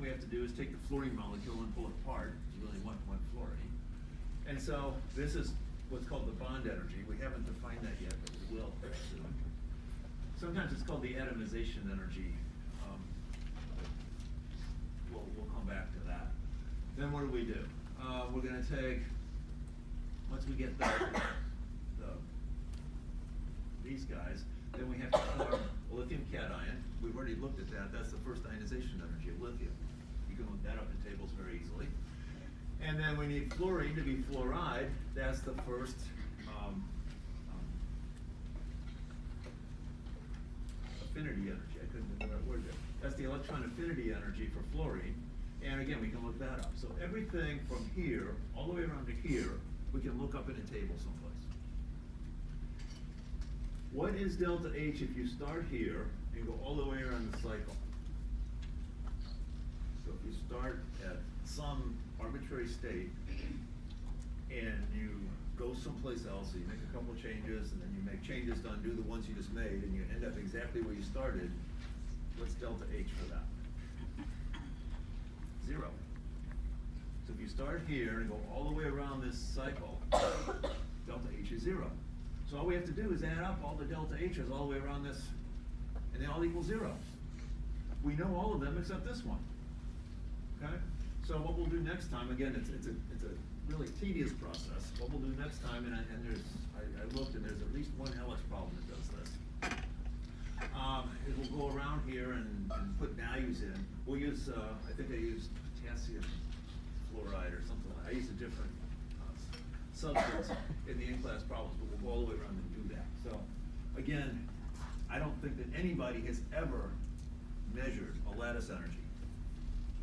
we have to do is take the fluorine molecule and pull it apart. It's really one fluorine. And so this is what's called the bond energy. We haven't defined that yet, but we will soon. Sometimes it's called the atomization energy. We'll come back to that. Then what do? We're going to take, once we get these guys, then we have to form a lithium cation. We've already looked at that. That's the first ionization energy of lithium. You can look that up in tables very easily. And then we need fluorine to be fluoride. That's the first affinity energy. I couldn't remember that word there. That's the electron affinity energy for fluorine. And again, we can look that up. So everything from here all the way around to here, we can look up in a table someplace. What is delta H if you start here and go all the way around the cycle? So if you start at some arbitrary state and you go someplace else, so you make a couple of changes and then you make changes to undo the ones you just made and you end up exactly where you started, what's delta H for that? 0. So if you start here and go all the way around this cycle, delta H is 0. So all we have to do is add up all the delta H's all the way around this, and they all equal 0. We know all of them except this one. Okay? So what we'll do next time, again, it's a really tedious process. What we'll do next time, and I looked, and there's at least one LS problem that does this. Is we'll go around here and put values in. We'll use, I think I used potassium fluoride or something like that. I used a different substance in the in-class problems, but we'll go all the way around and do that. So again, I don't think that anybody has ever measured a lattice energy.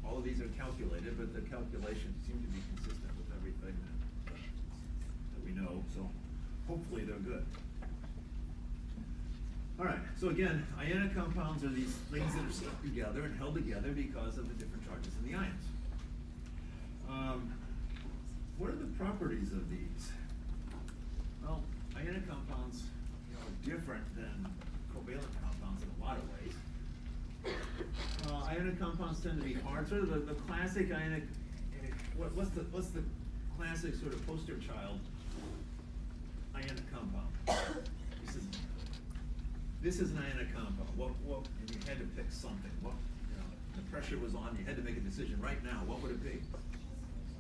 All of these are calculated, but the calculations seem to be consistent with everything that we know, so hopefully they're good. All right, so again, ionic compounds are these things that are stuck together and held together because of the different charges in the ions. What are the properties of these? Well, ionic compounds are different than covalent compounds in a lot of ways. Ionic compounds tend to be hard. Sort of the classic ionic. What's the classic sort of poster child ionic compound? This is an ionic compound. And you had to pick something. The pressure was on. You had to make a decision right now. What would it be?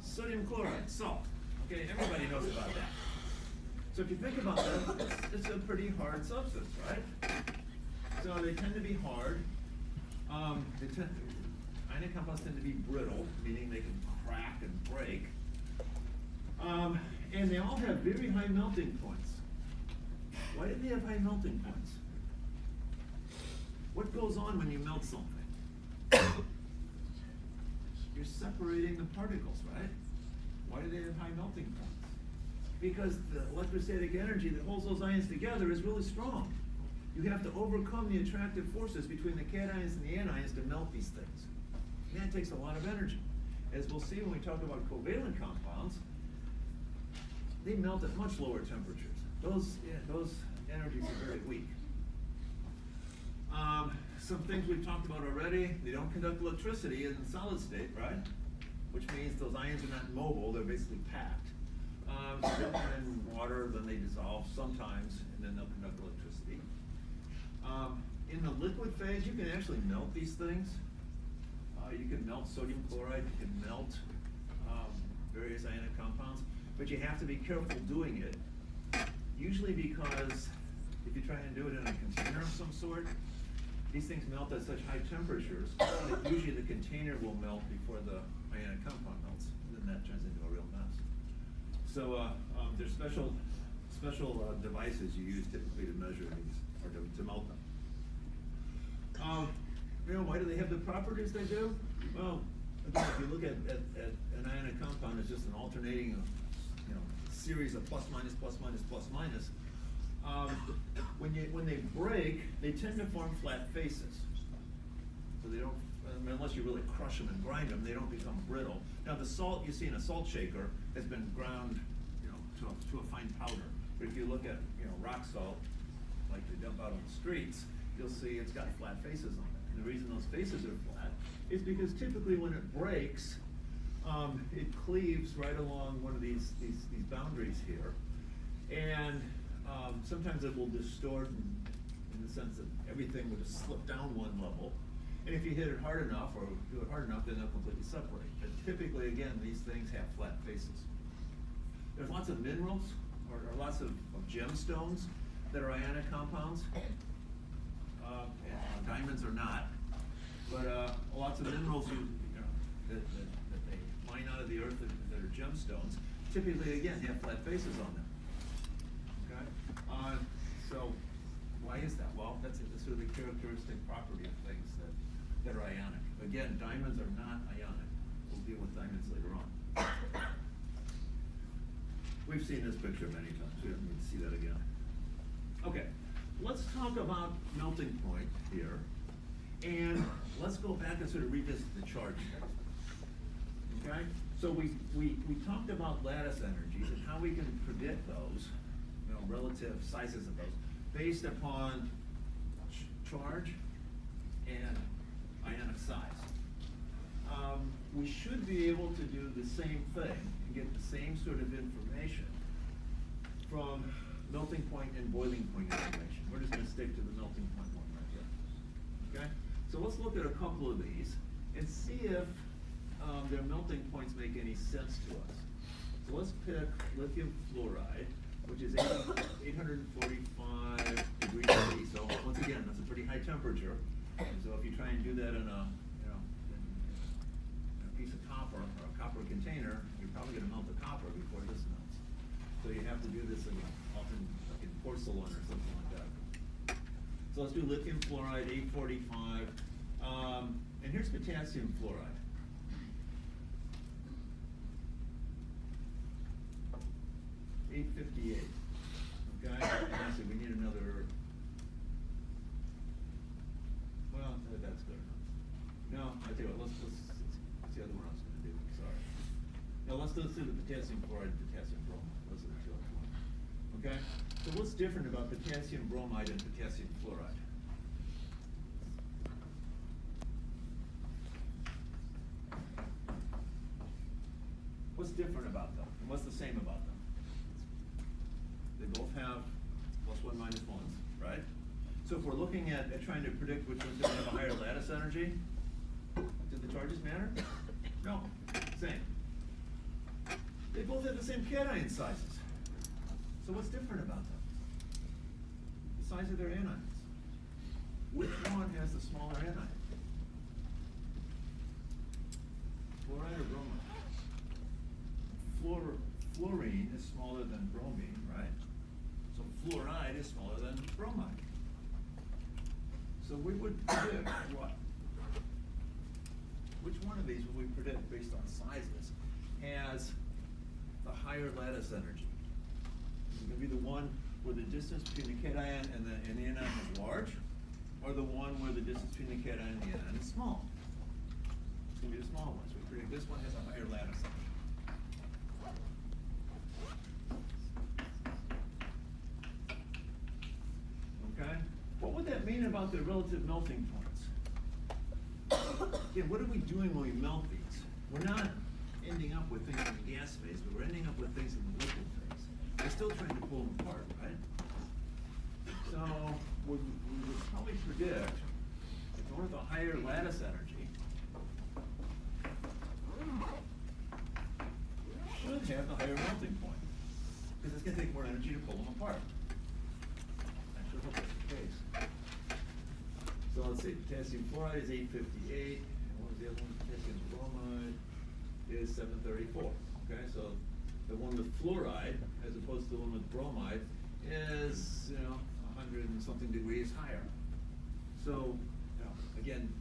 Sodium chloride, salt. Okay, everybody knows about that. So if you think about that, it's a pretty hard substance, right? So they tend to be hard. Ionic compounds tend to be brittle, meaning they can crack and break. And they all have very high melting points. Why do they have high melting points? What goes on when you melt something? You're separating the particles, right? Why do they have high melting points? Because the electrostatic energy that holds those ions together is really strong. You have to overcome the attractive forces between the cations and the anions to melt these things. And that takes a lot of energy. As we'll see when we talk about covalent compounds, they melt at much lower temperatures. Those energies are very weak. Some things we've talked about already, they don't conduct electricity in solid state, right? Which means those ions are not mobile, they're basically packed. They'll come in water, then they dissolve sometimes, and then they'll conduct electricity. In the liquid phase, you can actually melt these things. You can melt sodium chloride, you can melt various ionic compounds, but you have to be careful doing it. Usually because if you try and do it in a container of some sort, these things melt at such high temperatures that usually the container will melt before the ionic compound melts, and then that turns into a real mess. So there's special devices you use typically to measure these, or to melt them. Why do they have the properties they do? Well, again, if you look at an ionic compound, it's just an alternating series of plus minus, plus minus, plus minus. When they break, they tend to form flat faces. So they don't, unless you really crush them and grind them, they don't become brittle. Now the salt you see in a salt shaker has been ground, to a fine powder. But if you look at, rock salt, like they dump out on the streets, you'll see it's got flat faces on it. And the reason those faces are flat is because typically when it breaks, it cleaves right along one of these boundaries here. And sometimes it will distort in the sense that everything will just slip down one level. And if you hit it hard enough or do it hard enough, then they'll completely separate. But typically, again, these things have flat faces. There's lots of minerals or lots of gemstones that are ionic compounds. And diamonds are not. But lots of minerals that they mine out of the earth that are gemstones, typically, again, have flat faces on them. Okay? So why is that? Well, that's sort of the characteristic property of things that are ionic. Again, diamonds are not ionic. We'll deal with diamonds later on. We've seen this picture many times. We don't need to see that again. Okay, let's talk about melting point here. And let's go back and sort of revisit the charge test. Okay? So we talked about lattice energies and how we can predict those, relative sizes of those, based upon charge and ionic size. We should be able to do the same thing and get the same sort of information from melting point and boiling point information. We're just going to stick to the melting point one right here. Okay? So let's look at a couple of these and see if their melting points make any sense to us. So let's pick lithium fluoride, which is 845 degrees C. So once again, that's a pretty high temperature. And so if you try and do that in a piece of copper or a copper container, you're probably going to melt the copper before this melts. So you have to do this often like in porcelain or something like that. So let's do lithium fluoride, 845. And here's potassium fluoride. $858. Okay, and I said we need another. Well, that's good enough. No, I tell you what, let's the other one I was going to do. Sorry. Now let's do the potassium fluoride and potassium bromide. Those are the two other ones. Okay. So what's different about potassium bromide and potassium fluoride? What's different about them? And what's the same about them? They both have +1, -1s, right? So if we're looking at trying to predict which one's going to have a higher lattice energy, do the charges matter? No, same. They both have the same cation sizes. So what's different about them? The size of their anions. Which one has the smaller anion? Fluoride or bromide? Fluorine is smaller than bromine, right? So fluoride is smaller than bromide. So we would predict what? Which one of these would we predict based on sizes has the higher lattice energy? Is it going to be the one where the distance between the cation and the anion is large, or the one where the distance between the cation and the anion is small? It's going to be the small one. So we predict this one has a higher lattice energy. Okay? What would that mean about the relative melting points? Again, what are we doing when we melt these? We're not ending up with things in the gas phase, but we're ending up with things in the liquid phase. We're still trying to pull them apart, right? So we would probably predict if one with a higher lattice energy should have the higher melting point, because it's going to take more energy to pull them apart. I should hope that's the case. So let's see, potassium fluoride is 858, and what was the other one? Potassium bromide is 734. Okay, so the one with fluoride, as opposed to the one with bromide, is 100 and something degrees higher. So again,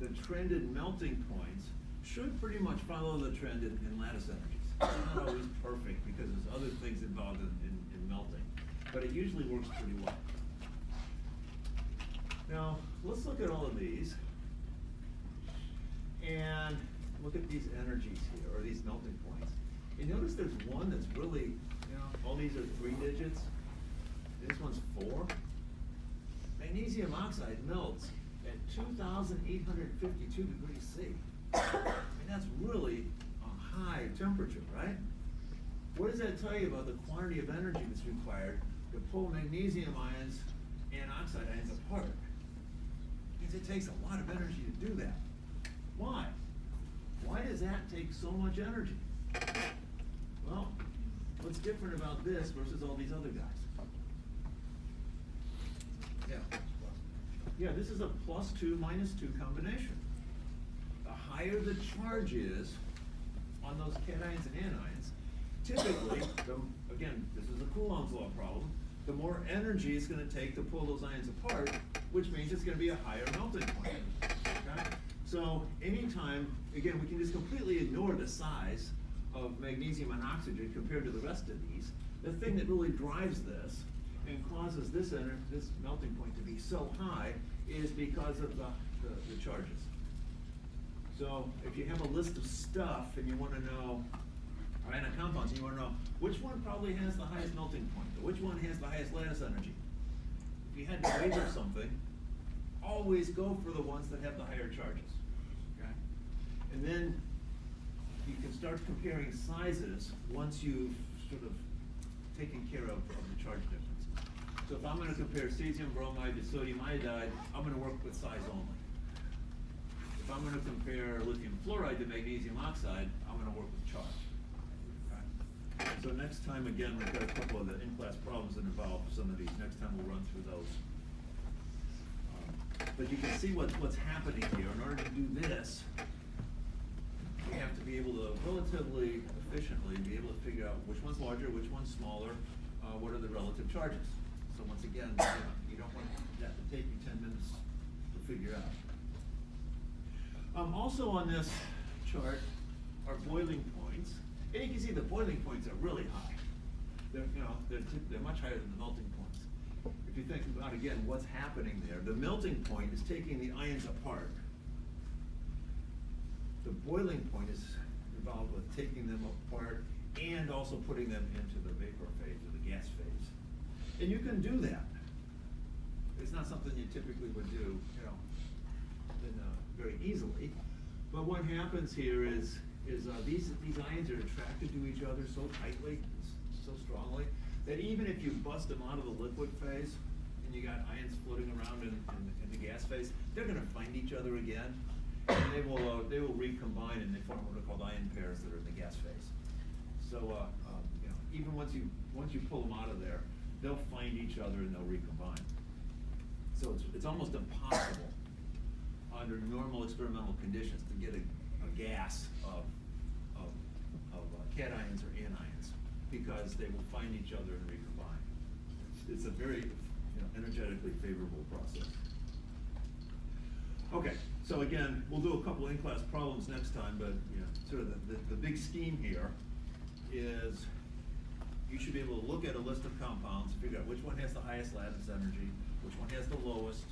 the trend in melting points should pretty much follow the trend in lattice energies. It's not always perfect because there's other things involved in melting, but it usually works pretty well. Now, let's look at all of these and look at these energies here, or these melting points. You notice there's one that's really, all these are 3 digits. This one's 4. Magnesium oxide melts at 2,852 degrees C. I mean, that's really a high temperature, right? What does that tell you about the quantity of energy that's required to pull magnesium ions and oxide ions apart? It means it takes a lot of energy to do that. Why? Why does that take so much energy? Well, what's different about this versus all these other guys? Yeah, this is a +2 -2 combination. The higher the charge is on those cations and anions, typically, again, this is a Coulomb's law problem, the more energy it's going to take to pull those ions apart, which means it's going to be a higher melting point. Okay? So anytime, again, we can just completely ignore the size of magnesium and oxygen compared to the rest of these. The thing that really drives this and causes this melting point to be so high is because of the charges. So if you have a list of stuff and you want to know, ionic compounds, and you want to know which one probably has the highest melting point, or which one has the highest lattice energy. If you had to wager something, always go for the ones that have the higher charges. Okay? And then you can start comparing sizes once you've sort of taken care of the charge difference. So if I'm going to compare cesium bromide to sodium iodide, I'm going to work with size only. If I'm going to compare lithium fluoride to magnesium oxide, I'm going to work with charge. Okay? So next time, again, we've got a couple of the in-class problems that involve some of these. Next time we'll run through those. But you can see what's happening here. In order to do this, we have to be able to relatively efficiently be able to figure out which one's larger, which one's smaller, what are the relative charges. So once again, you don't want that to take you 10 minutes to figure out. Also on this chart are boiling points, and you can see the boiling points are really high. They're much higher than the melting points. If you think about, again, what's happening there, the melting point is taking the ions apart. The boiling point is involved with taking them apart and also putting them into the vapor phase or the gas phase. And you can do that. It's not something you typically would do, very easily. But what happens here is these ions are attracted to each other so tightly, so strongly, that even if you bust them out of the liquid phase and you got ions floating around in the gas phase, they're going to find each other again, and they will recombine and they form what are called ion pairs that are in the gas phase. So even once you pull them out of there, they'll find each other and they'll recombine. So it's almost impossible under normal experimental conditions to get a gas of cations or anions, because they will find each other and recombine. It's a very energetically favorable process. Okay, so again, we'll do a couple in-class problems next time, but sort of the big scheme here is you should be able to look at a list of compounds, figure out which one has the highest lattice energy, which one has the lowest,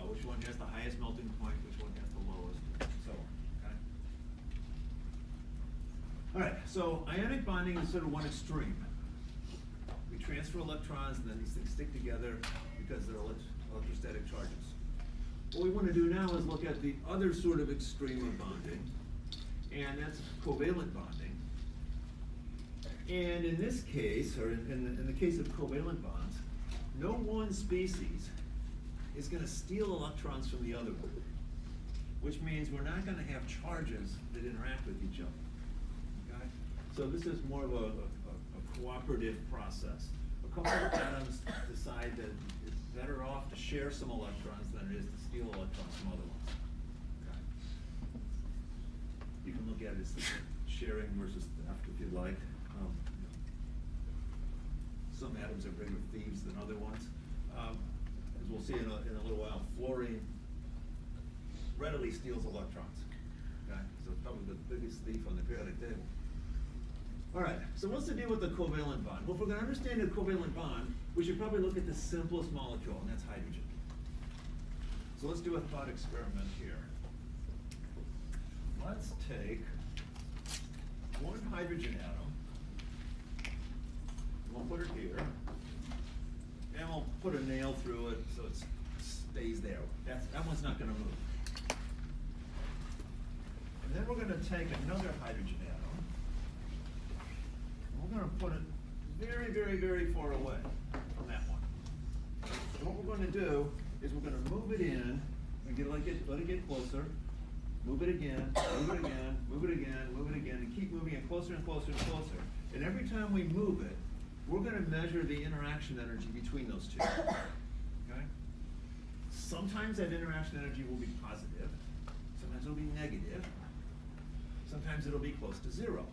which one has the highest melting point, which one has the lowest, and so on. Okay? All right, so ionic bonding is sort of one extreme. We transfer electrons, and then these things stick together because they're electrostatic charges. What we want to do now is look at the other sort of extreme of bonding, and that's covalent bonding. And in this case, or in the case of covalent bonds, no one species is going to steal electrons from the other one, which means we're not going to have charges that interact with each other. Okay? So this is more of a cooperative process. A couple of atoms decide that it's better off to share some electrons than it is to steal electrons from other ones. Okay? You can look at it as sharing versus theft if you like. Some atoms are bigger thieves than other ones. As we'll see in a little while, fluorine readily steals electrons. Okay? So it's probably the biggest thief on the periodic table. All right, so what's the deal with the covalent bond? Well, if we're going to understand a covalent bond, we should probably look at the simplest molecule, and that's hydrogen. So let's do a thought experiment here. Let's take one hydrogen atom. We'll put it here, and we'll put a nail through it so it's stays there. That one's not gonna move. And then we're gonna take another hydrogen atom, and we're gonna put it very, very, very far away from that one. And what we're gonna do is we're gonna move it in, and let it get closer, move it again, move it again, move it again, move it again, and keep moving it closer and closer and closer. And every time we move it, we're gonna measure the interaction energy between those two, okay? Sometimes that interaction energy will be positive, sometimes it'll be negative, sometimes it'll be close to zero.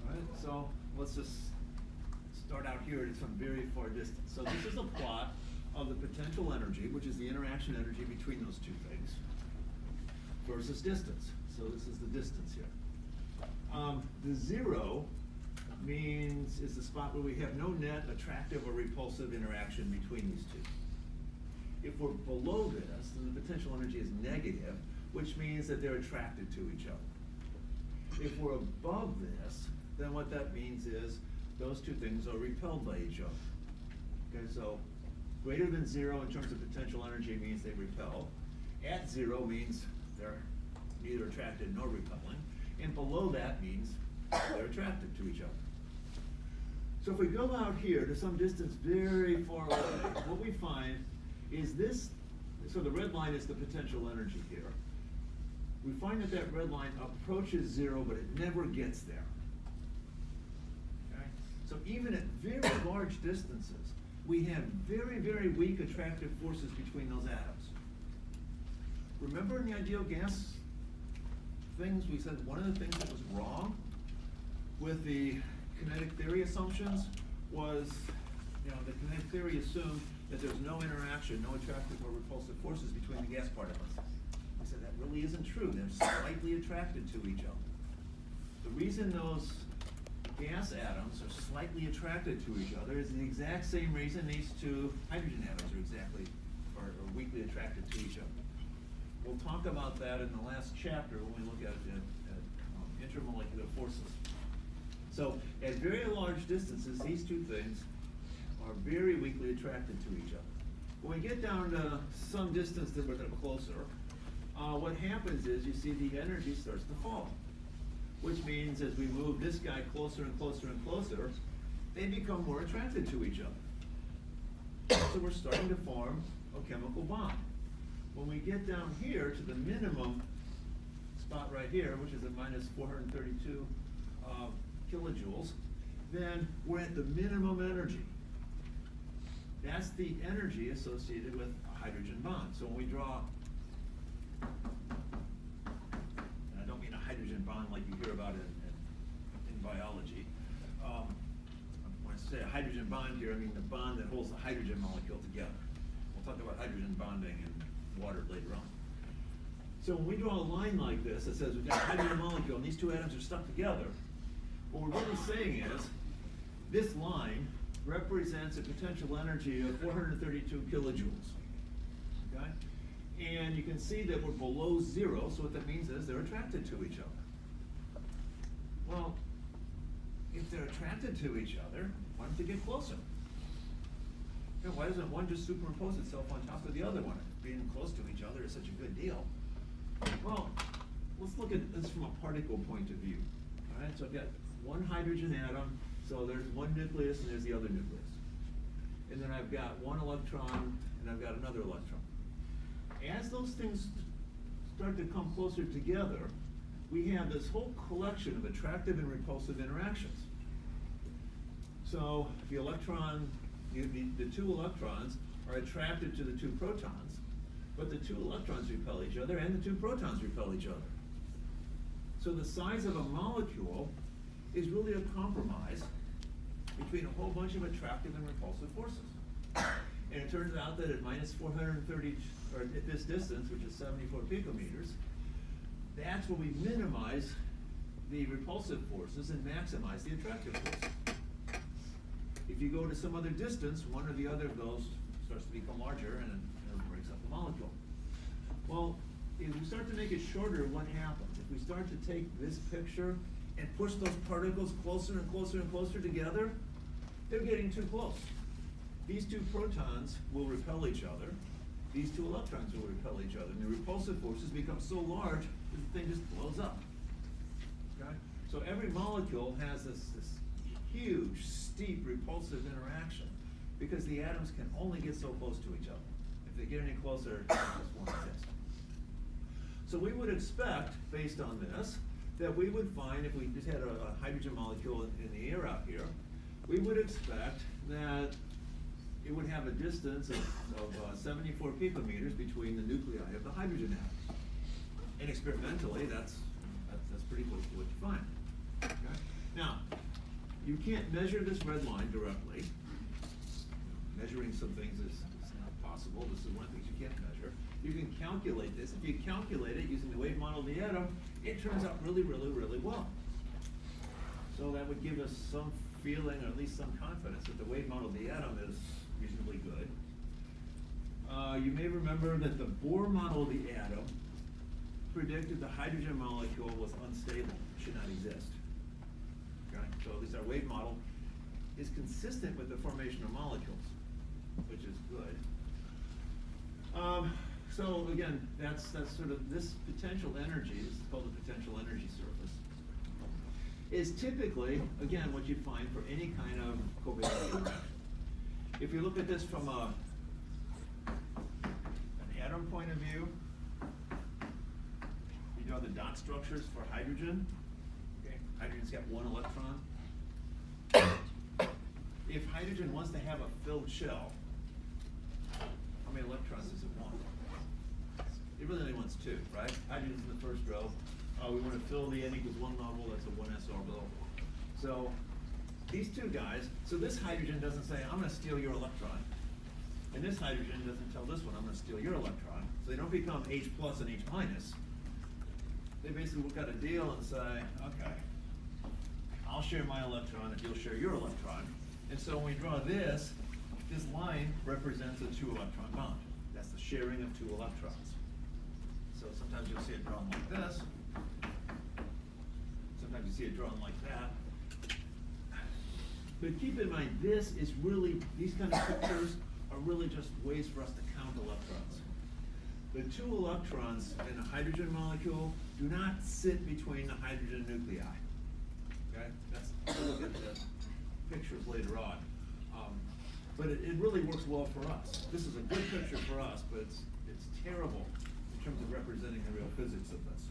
All right, so let's just start out here at some very far distance. So this is a plot of the potential energy, which is the interaction energy between those two things, versus distance. So this is the distance here. The zero is the spot where we have no net attractive or repulsive interaction between these two. If we're below this, then the potential energy is negative, which means that they're attracted to each other. If we're above this, then what that means is those two things are repelled by each other. Okay, so greater than zero in terms of potential energy means they repel. At zero means they're neither attracted nor repelling. And below that means they're attracted to each other. So if we go out here to some distance very far away, what we find is this, so the red line is the potential energy here. We find that that red line approaches zero, but it never gets there. Okay? So even at very large distances, we have very, very weak attractive forces between those atoms. Remember in the ideal gas things, we said one of the things that was wrong with the kinetic theory assumptions was, the kinetic theory assumed that there's no interaction, no attractive or repulsive forces between the gas particles. We said that really isn't true. They're slightly attracted to each other. The reason those gas atoms are slightly attracted to each other is the exact same reason these two hydrogen atoms are weakly attracted to each other. We'll talk about that in the last chapter when we look at intermolecular forces. So at very large distances, these two things are very weakly attracted to each other. When we get down to some distance that we're closer, what happens is you see the energy starts to fall, which means as we move this guy closer and closer and closer, they become more attracted to each other. So we're starting to form a chemical bond. When we get down here to the minimum spot right here, which is at minus 432 kilojoules, then we're at the minimum energy. That's the energy associated with a hydrogen bond. So when we draw, and I don't mean a hydrogen bond like you hear about in biology. When I say a hydrogen bond here, I mean the bond that holds the hydrogen molecule together. We'll talk about hydrogen bonding in water later on. So when we draw a line like this that says we've got a hydrogen molecule and these two atoms are stuck together, what we're really saying is this line represents a potential energy of 432 kilojoules, okay? And you can see that we're below zero, so what that means is they're attracted to each other. Well, if they're attracted to each other, why don't they get closer? Why doesn't one just superimpose itself on top of the other one? If being close to each other is such a good deal. Well, let's look at this from a particle point of view. All right, so I've got one hydrogen atom, so there's one nucleus and there's the other nucleus. And then I've got one electron and I've got another electron. As those things start to come closer together, we have this whole collection of attractive and repulsive interactions. So the electron, the two electrons are attracted to the two protons, but the two electrons repel each other and the two protons repel each other. So the size of a molecule is really a compromise between a whole bunch of attractive and repulsive forces. And it turns out that at minus 430, or at this distance, which is 74 picometers, that's where we minimize the repulsive forces and maximize the attractive forces. If you go to some other distance, one or the other of those starts to become larger and it breaks up the molecule. Well, if we start to make it shorter, what happens? If we start to take this picture and push those particles closer and closer and closer together, they're getting too close. These two protons will repel each other, these two electrons will repel each other, and the repulsive forces become so large that the thing just blows up. Okay? So every molecule has this huge, steep, repulsive interaction, because the atoms can only get so close to each other. If they get any closer, they just won't exist. So we would expect, based on this, that we would find, if we just had a hydrogen molecule in the air out here, we would expect that it would have a distance of 74 picometers between the nuclei of the hydrogen atoms. And experimentally, that's pretty close to what you find. Okay? Now, you can't measure this red line directly. Measuring some things is not possible. This is one of the things you can't measure. You can calculate this. If you calculate it using the wave model of the atom, it turns out really, really, really well. So that would give us some feeling, or at least some confidence, that the wave model of the atom is reasonably good. You may remember that the Bohr model of the atom predicted the hydrogen molecule was unstable, should not exist. Okay? So at least our wave model is consistent with the formation of molecules, which is good. So again, that's sort of this potential energy, this is called the potential energy surface, is typically, again, what you find for any kind of covalent interaction. If you look at this from an atom point of view, you know the dot structures for hydrogen. Okay, hydrogen's got one electron. If hydrogen wants to have a filled shell, how many electrons does it want? It really only wants two, right? Hydrogen's in the first row. We want to fill the n equals 1 level, that's a 1s orbital. So these two guys, so this hydrogen doesn't say, I'm going to steal your electron. And this hydrogen doesn't tell this one, I'm going to steal your electron. So they don't become H plus and H minus. They basically work out a deal and say, okay, I'll share my electron if you'll share your electron. And so when we draw this line represents a 2-electron bond. That's the sharing of 2 electrons. So sometimes you'll see it drawn like this. Sometimes you see it drawn like that. But keep in mind, this is really, these kind of pictures are really just ways for us to count electrons. The 2 electrons in a hydrogen molecule do not sit between the hydrogen nuclei. Okay? We'll look at the pictures later on. But it really works well for us. This is a good picture for us, but it's terrible in terms of representing the real physics of this.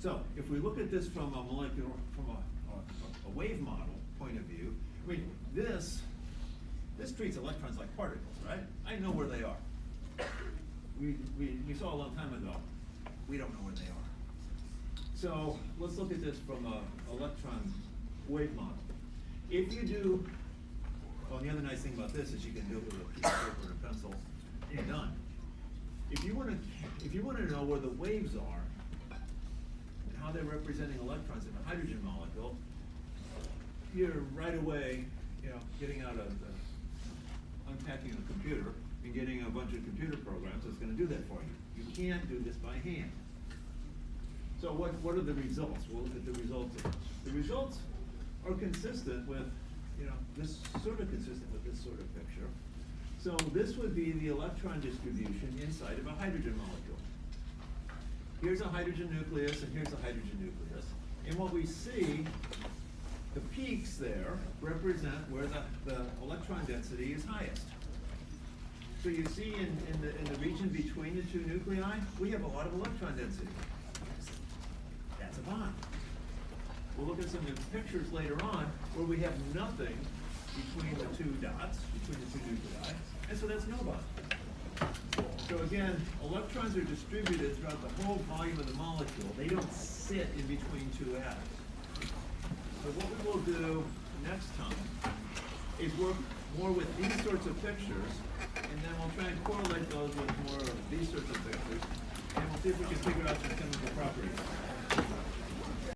So if we look at this from a molecular, from a wave model point of view, I mean, this treats electrons like particles, right? I know where they are. We saw a long time ago. We don't know where they are. So let's look at this from a electron wave model. If you do, well, the other nice thing about this is you can do it with a piece of paper and a pencil, and you're done. If you want to know where the waves are and how they're representing electrons in a hydrogen molecule, you're right away, getting out of unpacking a computer and getting a bunch of computer programs that's going to do that for you. You can't do this by hand. So what are the results? We'll look at the results of this. The results are consistent with, this sort of consistent with this sort of picture. So this would be the electron distribution inside of a hydrogen molecule. Here's a hydrogen nucleus and here's a hydrogen nucleus. And what we see, the peaks there represent where the electron density is highest. So you see in the region between the 2 nuclei, we have a lot of electron density. That's a bond. We'll look at some pictures later on where we have nothing between the 2 dots, between the 2 nuclei, and so that's no bond. So again, electrons are distributed throughout the whole volume of the molecule. They don't sit in between 2 atoms. So what we will do next time is work more with these sorts of pictures, and then we'll try and correlate those with more of these sorts of pictures, and we'll see if we can figure out some chemical properties.